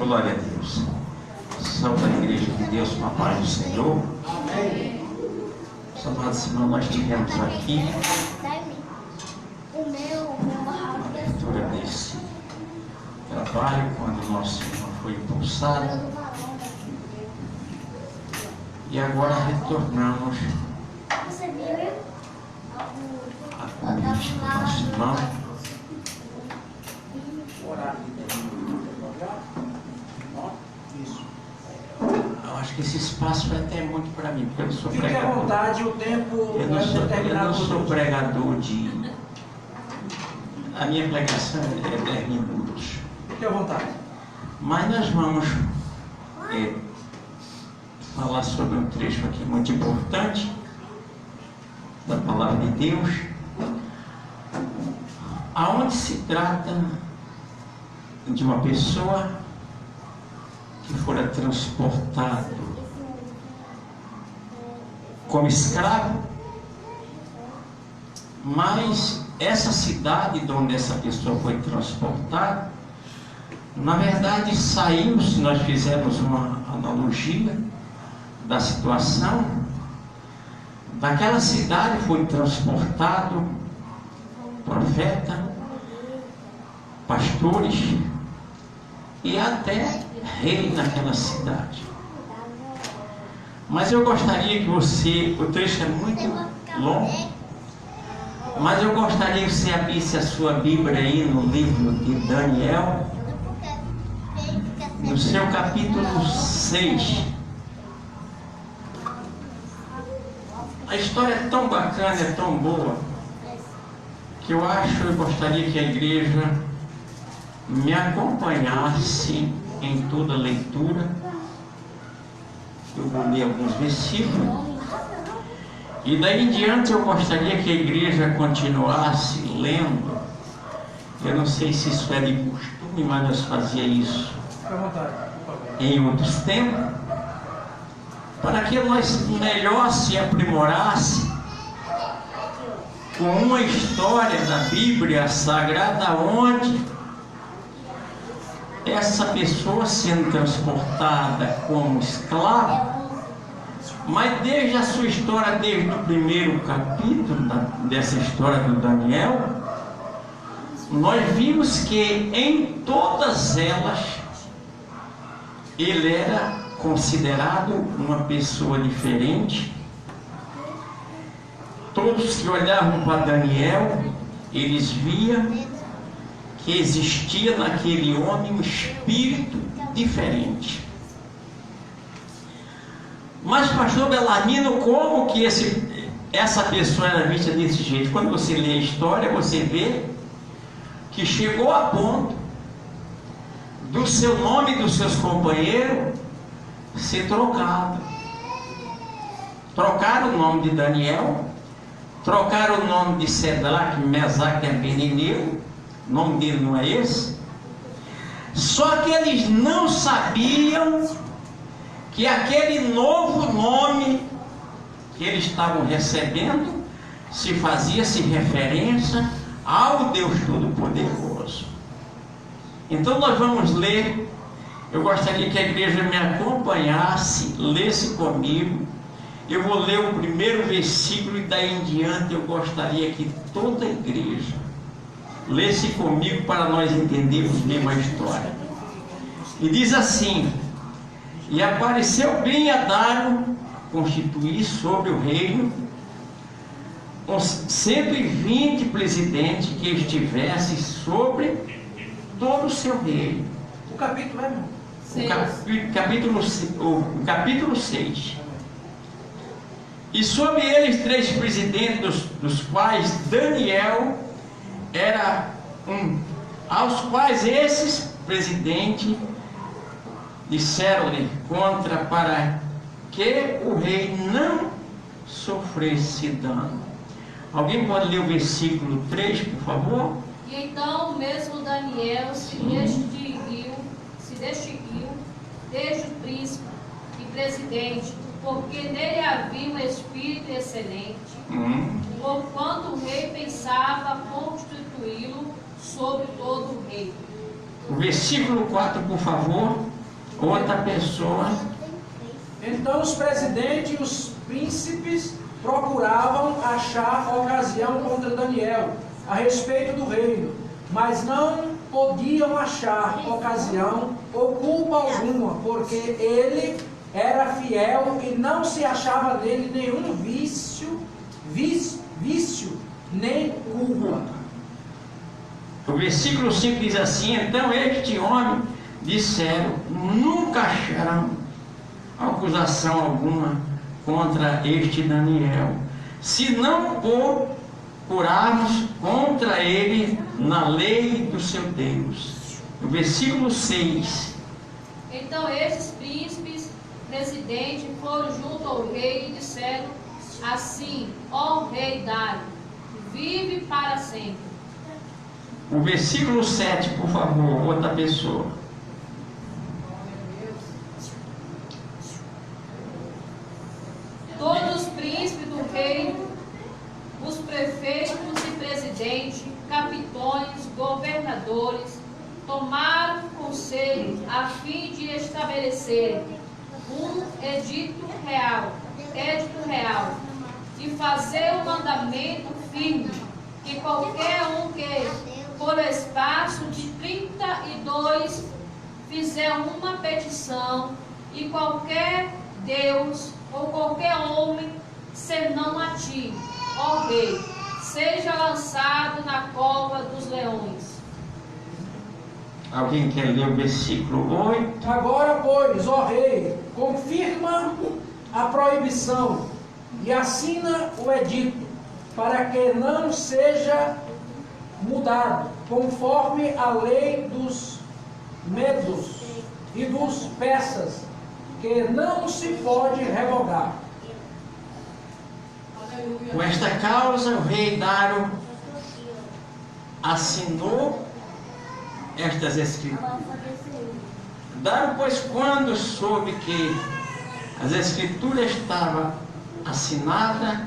Glória a Deus. Salve a igreja de Deus com a paz do Senhor. Amém. Amados irmãos, nós tivemos aqui a leitura desse trabalho quando o nosso irmão foi impulsado. E agora retornamos a convite do nosso irmão. Eu acho que esse espaço vai até muito para mim, porque eu não sou Fique pregador. à vontade, o tempo Eu não sou pregador de... A minha pregação é 10 minutos. Fique à vontade. Mas nós vamos falar sobre um trecho aqui muito importante da Palavra de Deus, aonde se trata de uma pessoa que fora transportado como escravo, mas essa cidade de onde essa pessoa foi transportada, na verdade saiu, se nós fizermos uma analogia da situação, daquela cidade foi transportado profeta, pastores e até rei naquela cidade. Mas eu gostaria que você, o trecho é muito longo, mas eu gostaria que você abrisse a sua Bíblia aí no livro de Daniel, no seu capítulo 6. A história é tão bacana, é tão boa, que eu gostaria que a igreja me acompanhasse em toda a leitura. Eu vou ler alguns versículos e daí em diante eu gostaria que a igreja continuasse lendo. Eu não sei se isso é de costume, mas nós fazíamos isso em outros tempos, para que nós melhor se aprimorasse com uma história da Bíblia Sagrada, onde essa pessoa sendo transportada como escravo, mas desde a sua história, desde o primeiro capítulo dessa história do Daniel, nós vimos que em todas elas ele era considerado uma pessoa diferente. Todos que olhavam para Daniel, eles viam que existia naquele homem um espírito diferente. Mas, pastor Belarmino, como que essa pessoa era vista desse jeito? Quando você lê a história, você vê que chegou a ponto do seu nome e dos seus companheiros ser trocado. Trocaram o nome de Daniel, trocaram o nome de Sedraque, Mesaque e Abednego. O nome dele não é esse. Só que eles não sabiam que aquele novo nome que eles estavam recebendo se referência ao Deus Todo-Poderoso. Então nós vamos ler. Eu gostaria que a igreja me acompanhasse, lesse comigo. Eu vou ler o primeiro versículo e daí em diante eu gostaria que toda a igreja lesse comigo para nós entendermos mesmo a história. E diz assim: e apareceu bem a Dário constituir sobre o reino uns 120 presidentes que estivessem sobre todo o seu reino. O capítulo é, irmão? O capítulo 6. E sobre eles 3 presidentes, dos quais Daniel era um, aos quais esses presidentes disseram-lhe contra para que o rei não sofresse dano. Alguém pode ler o versículo 3, por favor? E então o mesmo Daniel se distinguiu desde o príncipe e presidente, porque nele havia um espírito excelente, porquanto o rei pensava constituí-lo sobre todo o reino. O versículo 4, por favor. Outra pessoa. Então os presidentes e os príncipes procuravam achar ocasião contra Daniel a respeito do reino, mas não podiam achar ocasião ou culpa alguma, porque ele era fiel e não se achava nele nenhum vício nem culpa. O versículo 5 diz assim: então este homem disseram, nunca acharão acusação alguma contra este Daniel, se não procurarmos contra ele na lei do seu Deus. O versículo 6. Então estes príncipes presidentes foram junto ao rei e disseram assim: ó rei Dário, vive para sempre. O versículo 7, por favor, outra pessoa. Todos os príncipes do reino, os prefeitos e presidentes, capitões, governadores, tomaram conselho a fim de estabelecer um edito real, e fazer um mandamento firme, que qualquer um que, por espaço de 32, fizer uma petição, e qualquer Deus ou qualquer homem, senão a ti, ó rei, seja lançado na cova dos leões. Alguém quer ler o versículo 8? Agora, pois, ó rei, confirma a proibição e assina o edito, para que não seja mudado, conforme a lei dos medos e dos persas, que não se pode revogar. Com esta causa, o rei Dário assinou estas escrituras. Dário, pois, quando soube que as escrituras estavam assinadas,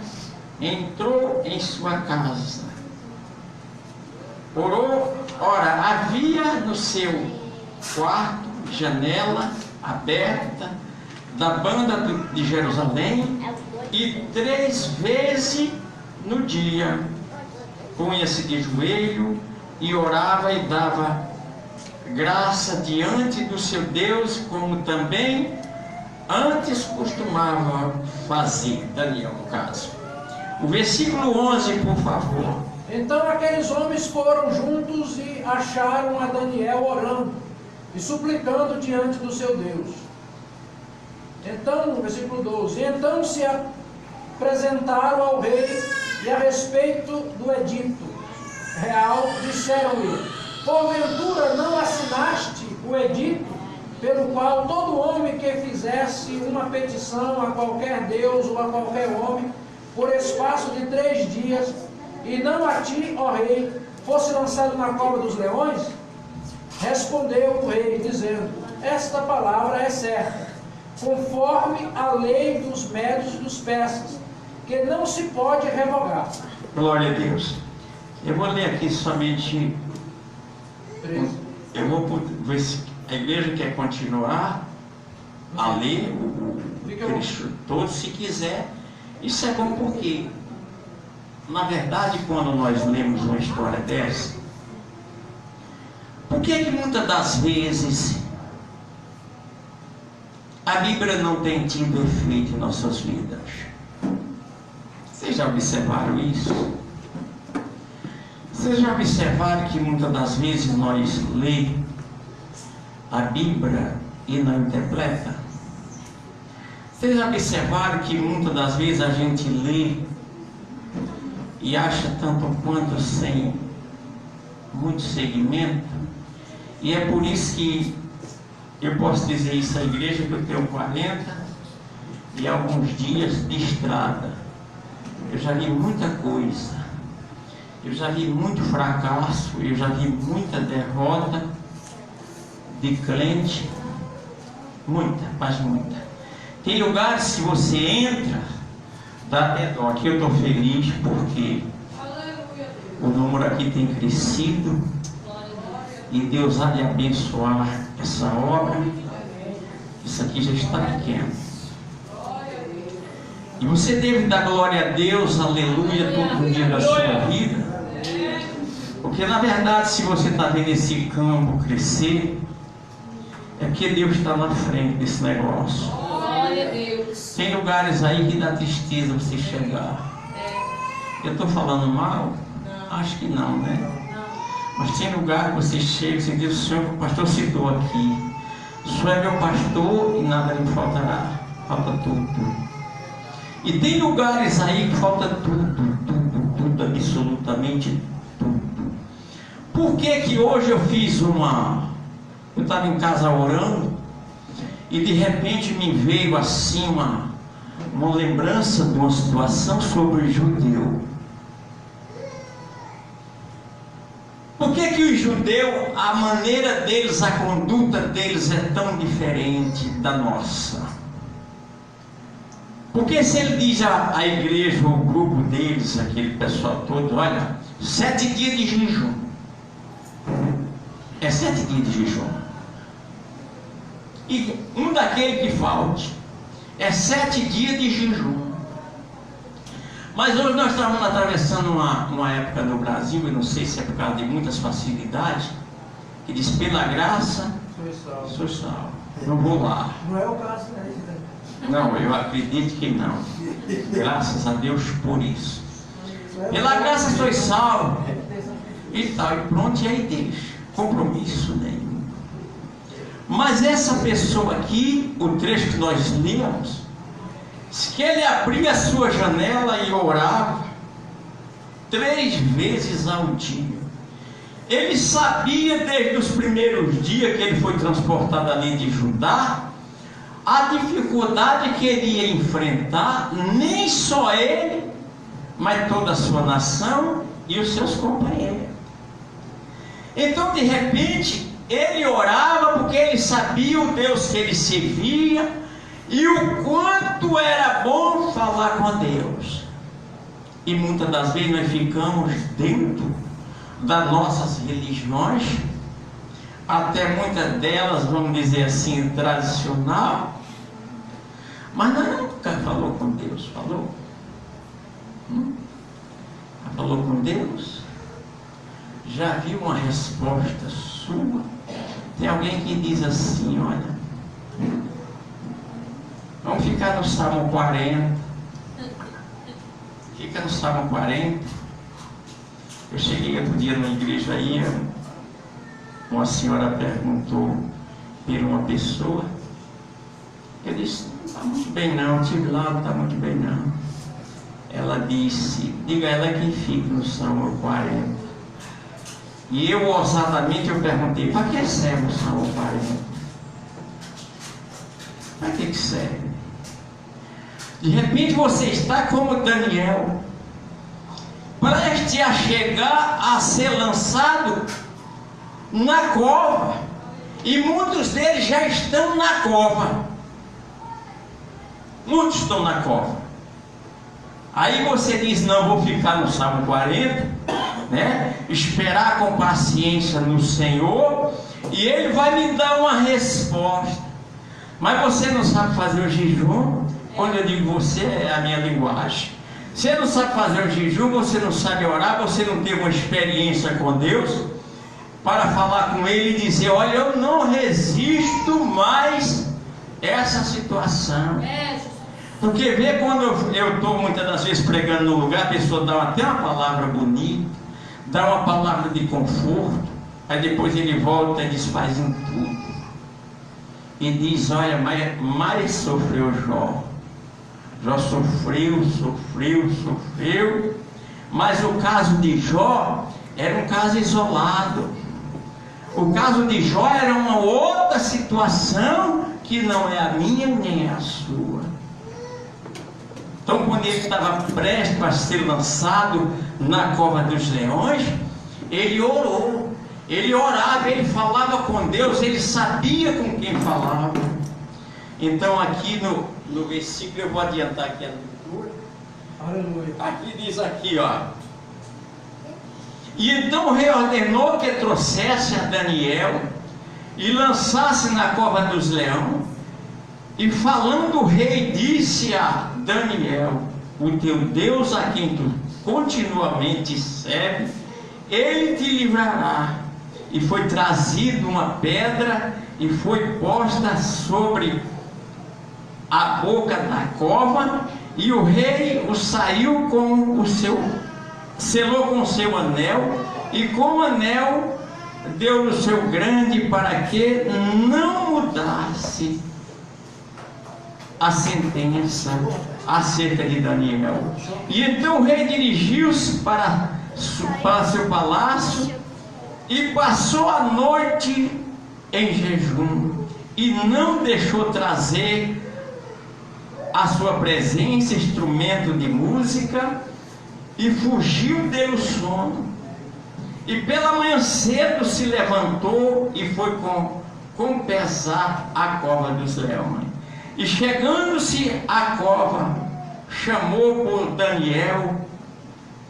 entrou em sua casa. Orou. Ora, havia no seu quarto janela aberta da banda de Jerusalém, e 3 vezes no dia punha-se de joelho e orava e dava graça diante do seu Deus, como também antes costumava fazer. Daniel, no caso. O versículo 11, por favor. Então aqueles homens foram juntos e acharam a Daniel orando e suplicando diante do seu Deus. Então, no versículo 12, então se apresentaram ao rei, e a respeito do edito real disseram-lhe: porventura não assinaste o edito, pelo qual todo homem que fizesse uma petição a qualquer Deus ou a qualquer homem, por espaço de 3 dias, e não a ti, ó rei, fosse lançado na cova dos leões? Respondeu o rei, dizendo: esta palavra é certa, conforme a lei dos medos e dos persas, que não se pode revogar. Glória a Deus. Eu vou ler aqui somente. Eu vou ver se a igreja quer continuar a ler o trecho todo, se quiser. Isso é bom porque, na verdade, quando nós lemos uma história dessa, por que muitas das vezes a Bíblia não tem tido efeito em nossas vidas? Vocês já observaram isso? Vocês já observaram que muitas das vezes nós lemos a Bíblia e não interpreta? Vocês já observaram que muitas das vezes a gente lê e acha tanto quanto sem muito segmento? E é por isso que eu posso dizer isso à igreja, que eu tenho 40 e alguns dias de estrada. Eu já li muita coisa, eu já li muito fracasso, eu já vi muita derrota de crente, muita, mas muita. Tem lugares que você entra, dá até dó. Aqui eu estou feliz porque o número aqui tem crescido e Deus há de abençoar essa obra. Isso aqui já está pequeno. E você deve dar glória a Deus, aleluia, todo dia da sua vida. Porque na verdade, se você está vendo esse campo crescer, é porque Deus está na frente desse negócio. Glória a Deus. Tem lugares aí que dá tristeza você chegar. Eu estou falando mal? Acho que não, né? Mas tem lugar que você chega e você diz: o Senhor, o pastor citou aqui, o Senhor é meu pastor e nada lhe faltará. Falta tudo. E tem lugares aí que falta tudo, absolutamente tudo. Por que hoje eu fiz eu estava em casa orando, e de repente me veio assim uma lembrança de uma situação sobre o judeu. Por que os judeus, a maneira deles, a conduta deles é tão diferente da nossa? Porque se ele diz à igreja, o grupo deles, aquele pessoal todo, olha, 7 dias de jejum. É 7 dias de jejum. E um daquele que falte é 7 dias de jejum. Mas hoje nós estamos atravessando uma época no Brasil, e não sei se é por causa de muitas facilidades, que diz: pela graça sou salvo. Não vou lá. Não é o caso, né? Não, eu acredito que não. Graças a Deus por isso. Pela graça sois salvo. E tal, e pronto, e aí deixa. Compromisso nenhum. Mas essa pessoa aqui, o trecho que nós lemos, diz que ele abria a sua janela e orava 3 vezes ao dia. Ele sabia desde os primeiros dias que ele foi transportado ali de Judá, a dificuldade que ele ia enfrentar, nem só ele, mas toda a sua nação e os seus companheiros. Então, de repente, ele orava porque ele sabia o Deus que ele servia e o quanto era bom falar com Deus. E muitas das vezes nós ficamos dentro das nossas religiões, até muitas delas, vamos dizer assim, tradicional, mas nunca falou com Deus. Falou? Falou com Deus? Já viu uma resposta sua? Tem alguém que diz assim: olha, vamos ficar no Salmo 40. Fica no Salmo 40. Eu cheguei outro dia na igreja aí, uma senhora perguntou por uma pessoa. Eu disse: não está muito bem não, estive lá, não está muito bem não. Ela disse: diga a ela que fique no Salmo 40. E eu, ousadamente, eu perguntei: para que serve o Salmo 40? Para que serve? De repente você está como Daniel, prestes a chegar a ser lançado na cova, e muitos deles já estão na cova. Muitos estão na cova. Aí você diz: não, vou ficar no Salmo 40, né? Esperar com paciência no Senhor, e Ele vai me dar uma resposta. Mas você não sabe fazer o jejum. Quando eu digo você, é a minha linguagem. Você não sabe fazer o jejum, você não sabe orar, você não teve uma experiência com Deus para falar com Ele e dizer: olha, eu não resisto mais essa situação. Porque vê, quando eu estou muitas das vezes pregando no lugar, a pessoa dá até uma palavra bonita, dá uma palavra de conforto, aí depois ele volta e desfaz em tudo. E diz: olha, mais sofreu Jó. Jó sofreu, mas o caso de Jó era um caso isolado. O caso de Jó era uma outra situação que não é a minha nem a sua. Então, quando ele estava prestes a ser lançado na cova dos leões, ele orou, ele orava, ele falava com Deus, ele sabia com quem falava. Então, aqui no versículo, eu vou adiantar aqui a leitura. Aleluia. Aqui diz aqui, ó: e então reordenou que trouxesse a Daniel e lançasse na cova dos leões, E falando o rei, disse a Daniel: o teu Deus, a quem tu continuamente serve, ele te livrará. E foi trazido uma pedra e foi posta sobre a boca da cova, e o rei o saiu com o seu, selou com o seu anel, e com o anel deu o seu grande, para que não mudasse a sentença acerca de Daniel. E então o rei dirigiu-se para seu palácio e passou a noite em jejum, e não deixou trazer à sua presença instrumento de música, e fugiu dele o sono. E pela manhã cedo se levantou e foi com pesar à cova dos leões. E chegando-se à cova, chamou por Daniel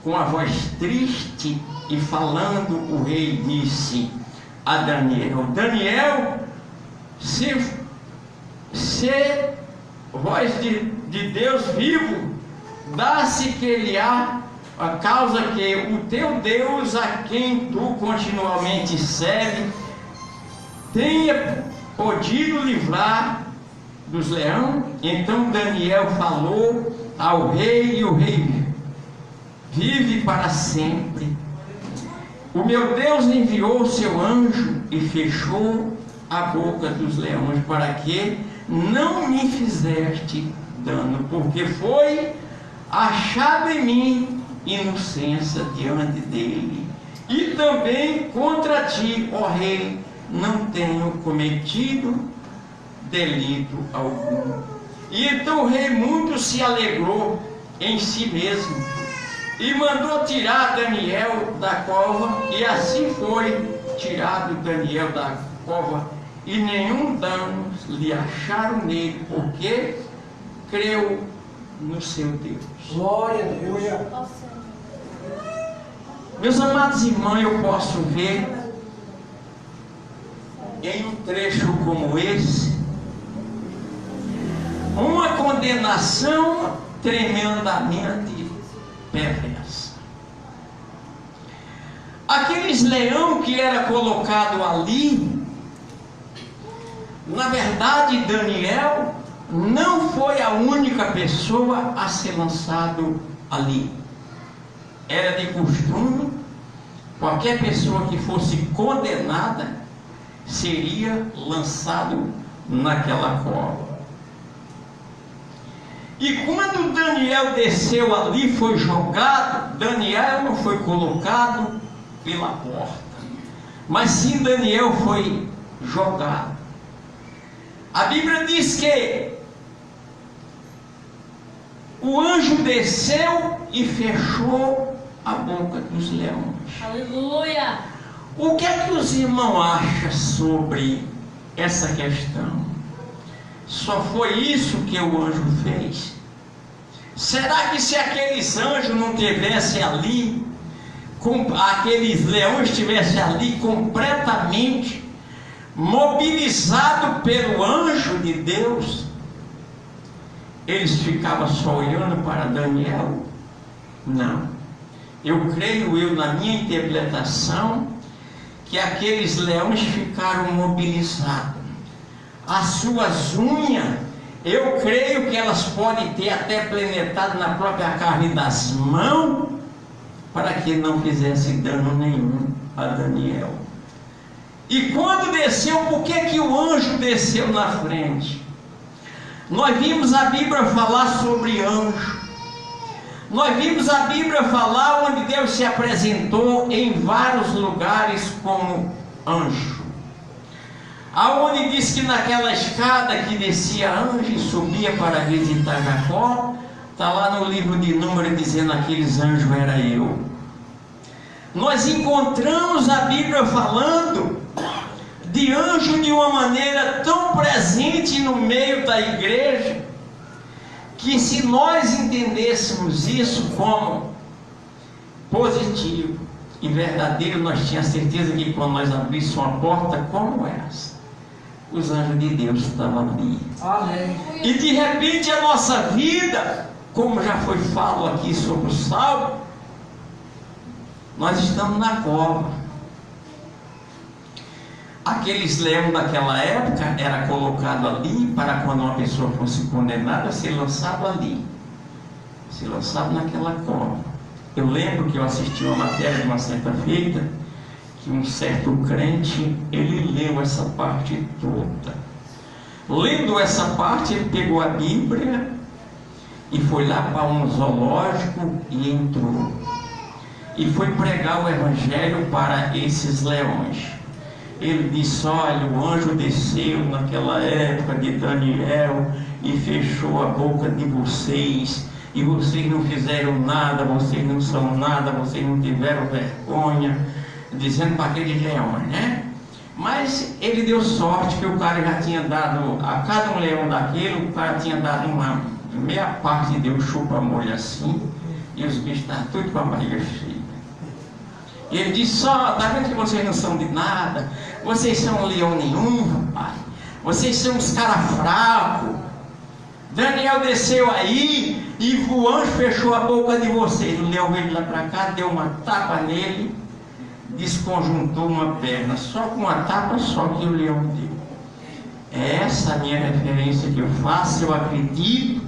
com a voz triste, e falando o rei disse a Daniel: Daniel, se voz de Deus vivo, dá-se que ele há, a causa que o teu Deus, a quem tu continuamente serve, tenha podido livrar dos leões. Então Daniel falou ao rei, e o rei vive para sempre. O meu Deus enviou o seu anjo e fechou a boca dos leões, para que não me fizeste dano, porque foi achado em mim inocência diante dele. E também contra ti, ó rei, não tenho cometido delito algum. E então o rei muito se alegrou em si mesmo, e mandou tirar Daniel da cova, e assim foi tirado Daniel da cova, e nenhum dano lhe acharam nele, porque creu no seu Deus. Glória a Deus. Meus amados irmãos, eu posso ver em um trecho como esse uma condenação tremendamente perversa. Aqueles leão que era colocado ali, na verdade Daniel não foi a única pessoa a ser lançado ali. Era de costume, qualquer pessoa que fosse condenada seria lançado naquela cova. E quando Daniel desceu ali, foi jogado. Daniel não foi colocado pela porta, mas sim Daniel foi jogado. A Bíblia diz que o anjo desceu e fechou a boca dos leões. Aleluia! O que é que os irmãos acham sobre essa questão? Só foi isso que o anjo fez? Será que se aqueles anjos não estivessem ali, aqueles leões estivessem ali completamente mobilizados pelo anjo de Deus, eles ficavam só olhando para Daniel? Não. Eu creio, na minha interpretação, que aqueles leões ficaram mobilizados. As suas unhas, eu creio que elas podem ter até penetrado na própria carne das mãos, para que não fizesse dano nenhum a Daniel. E quando desceu, por que o anjo desceu na frente? Nós vimos a Bíblia falar sobre anjo. Nós vimos a Bíblia falar onde Deus se apresentou em vários lugares como anjo. Aonde diz que naquela escada que descia anjo e subia para visitar Jacó, está lá no livro de Números dizendo: aqueles anjos era eu. Nós encontramos a Bíblia falando de anjo de uma maneira tão presente no meio da igreja, que se nós entendêssemos isso como positivo e verdadeiro, nós tínhamos certeza que quando nós abríssemos uma porta como essa, os anjos de Deus estavam ali. Amém. E de repente a nossa vida, como já foi falado aqui sobre o salmo, nós estamos na cova. Aqueles leões daquela época era colocado ali para quando uma pessoa fosse condenada, ser lançado ali, ser lançado naquela cova. Eu lembro que eu assisti uma matéria de uma certa feita, que um certo crente, ele leu essa parte toda. Lendo essa parte, ele pegou a Bíblia e foi lá para um zoológico e entrou. E foi pregar o Evangelho para esses leões. Ele disse: olha, o anjo desceu naquela época de Daniel e fechou a boca de vocês, e vocês não fizeram nada, vocês não são nada, vocês não tiveram vergonha, dizendo para aqueles leões, né? Mas ele deu sorte que o cara já tinha dado, a cada um leão daquele, o cara tinha dado uma meia parte, deu chupa-molho assim, e os bichos estavam tudo com a barriga cheia. E ele disse: só, tá vendo que vocês não são de nada? Vocês são leão nenhum, rapaz. Vocês são uns caras fracos. Daniel desceu aí e o anjo fechou a boca de vocês. O leão veio lá para cá, deu uma tapa nele, desconjuntou uma perna, só com uma tapa só que o leão deu. É essa a minha referência que eu faço. Eu acredito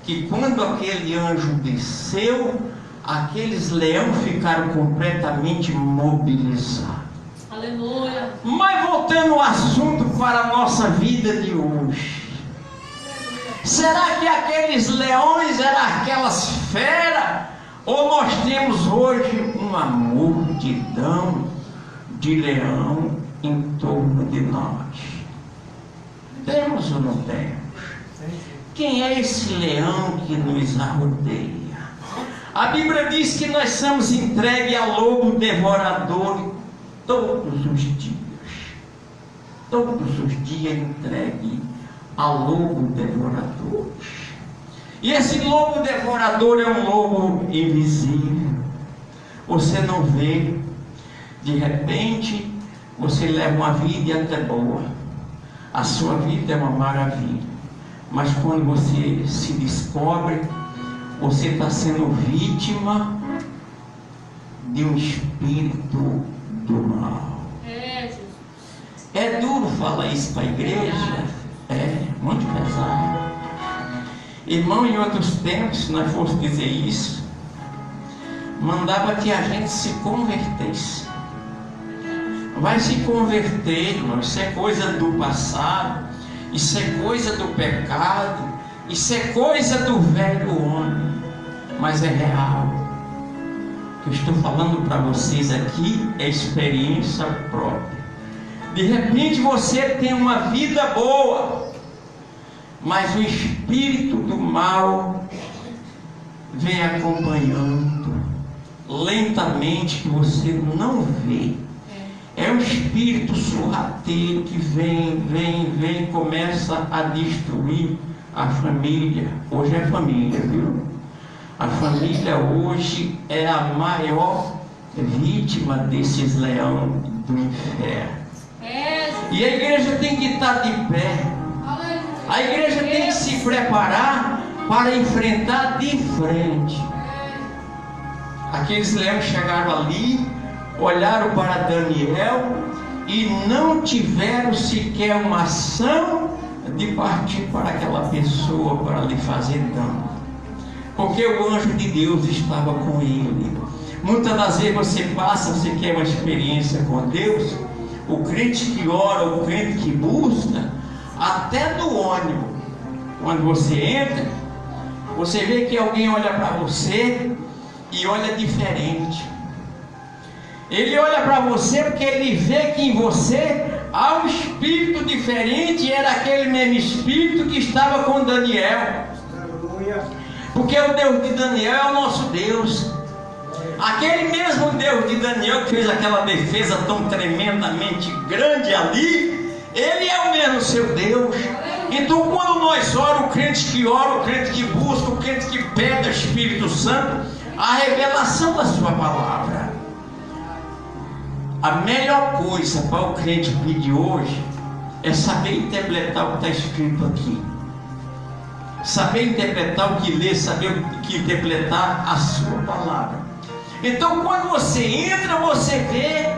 que quando aquele anjo desceu, aqueles leões ficaram completamente mobilizados. Aleluia. Mas voltando ao assunto para a nossa vida de hoje, será que aqueles leões eram aquelas feras? Ou nós temos hoje uma multidão de leão em torno de nós? Temos ou não temos? Quem é esse leão que nos rodeia? A Bíblia diz que nós somos entregues a lobo devorador todos os dias. Todos os dias entregue a lobo devorador. E esse lobo devorador é um lobo invisível. Você não vê. De repente, você leva uma vida até boa. A sua vida é uma maravilha. Mas quando você se descobre, você está sendo vítima de um espírito do mal. É duro falar isso para a igreja. É muito pesado. Irmão, em outros tempos, se nós fosse dizer isso, mandava que a gente se convertesse. Vai se converter, irmão. Isso é coisa do passado, isso é coisa do pecado, isso é coisa do velho homem. Mas é real. O que eu estou falando para vocês aqui é experiência própria. De repente você tem uma vida boa, mas o espírito do mal vem acompanhando lentamente, que você não vê. É um espírito sorrateiro que vem, começa a destruir a família. Hoje é família, viu? A família hoje é a maior vítima desses leões do inferno. E a igreja tem que estar de pé. A igreja tem que se preparar para enfrentar de frente. Aqueles leões chegaram ali, olharam para Daniel e não tiveram sequer uma ação de partir para aquela pessoa para lhe fazer dano, porque o anjo de Deus estava com ele. Muitas das vezes você passa, você quer uma experiência com Deus. O crente que ora, o crente que busca, até no ônibus, quando você entra, você vê que alguém olha para você e olha diferente. Ele olha para você porque ele vê que em você há um espírito diferente, e era aquele mesmo espírito que estava com Daniel. Porque o Deus de Daniel é o nosso Deus. Aquele mesmo Deus de Daniel que fez aquela defesa tão tremendamente grande ali, ele é o mesmo seu Deus. Então quando nós oramos, o crente que ora, o crente que busca, o crente que pede o Espírito Santo, a revelação da sua palavra. A melhor coisa para o crente pedir hoje é saber interpretar o que está escrito aqui. Saber interpretar o que lê, saber o que interpretar a sua palavra. Então, quando você entra, você vê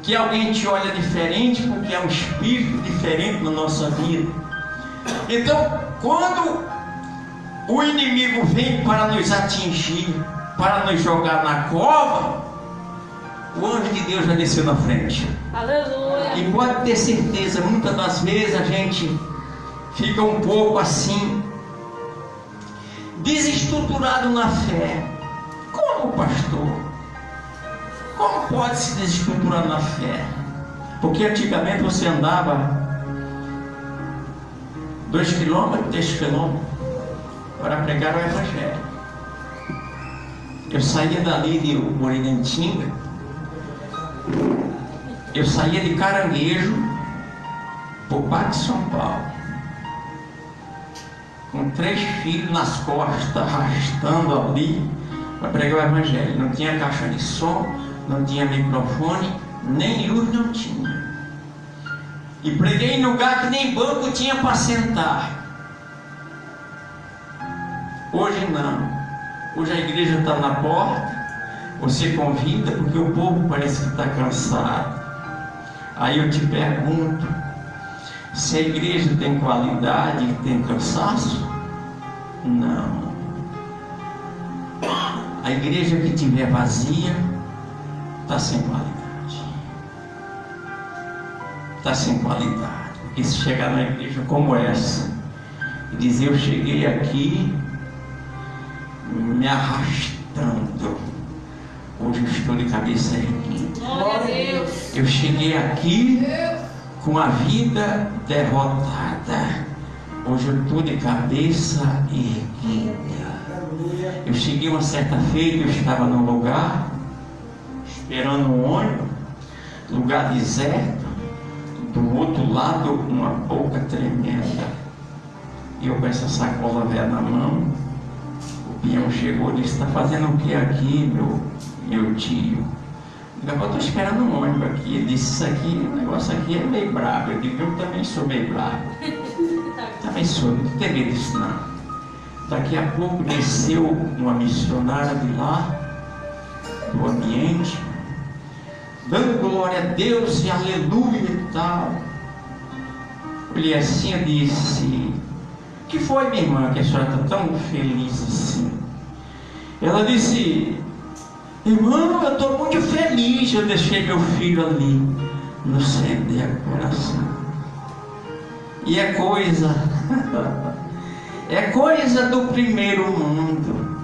que alguém te olha diferente, porque é um espírito diferente na nossa vida. Então, quando o inimigo vem para nos atingir, para nos jogar na cova, o anjo de Deus já desceu na frente. Aleluia. E pode ter certeza, muitas das vezes a gente fica um pouco assim, desestruturado na fé. Como, pastor? Como pode se desestruturar na fé? Porque antigamente você andava 2 quilômetros, 3 quilômetros para pregar o Evangelho. Eu saía dali de Moridentinga, eu saía de Caranguejo para o Parque de São Paulo, com 3 filhos nas costas, arrastando ali para pregar o Evangelho. Não tinha caixa de som, não tinha microfone, nem luz não tinha. E preguei em lugar que nem banco tinha para sentar. Hoje não. Hoje a igreja está na porta, você convida, porque o povo parece que está cansado. Aí eu te pergunto, se a igreja tem qualidade e tem cansaço? Não. A igreja que estiver vazia está sem qualidade. Está sem qualidade. Porque se chegar na igreja como essa e dizer, eu cheguei aqui me arrastando, hoje eu estou de cabeça erguida. Glória a Deus. Eu cheguei aqui com a vida derrotada, hoje eu estou de cabeça erguida. Eu cheguei uma certa feita, eu estava num lugar esperando um ônibus, lugar deserto, do outro lado uma boca tremenda, e eu com essa sacola velha na mão. O peão chegou e disse, está fazendo o que aqui, meu tio? Eu estou esperando um ônibus aqui. Ele disse, isso aqui, o negócio aqui é meio brabo. Eu digo, eu também sou meio brabo. Também sou, não tem medo disso não. Daqui a pouco desceu uma missionária de lá, do ambiente, dando glória a Deus e aleluia e tal. Olhei assim e disse, o que foi, minha irmã, que a senhora está tão feliz assim? Ela disse, irmão, eu estou muito feliz, eu deixei meu filho ali no centro de recuperação. E é coisa do primeiro mundo.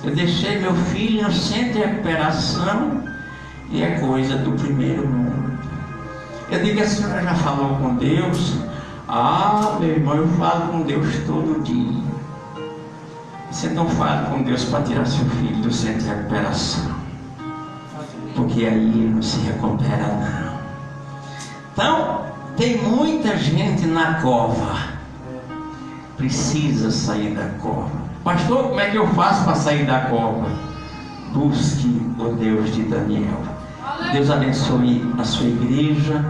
Eu deixei meu filho no centro de recuperação e é coisa do primeiro mundo. Eu digo, a senhora já falou com Deus? Ah, meu irmão, eu falo com Deus todo dia. Você não fala com Deus para tirar seu filho do centro de recuperação, porque aí ele não se recupera não. Então, tem muita gente na cova, precisa sair da cova. Pastor, como é que eu faço para sair da cova? Busque o Deus de Daniel. Deus abençoe a sua igreja.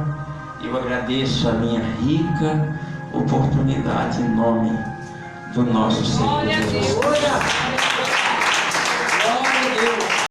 Eu agradeço a minha rica oportunidade em nome do nosso Senhor Jesus.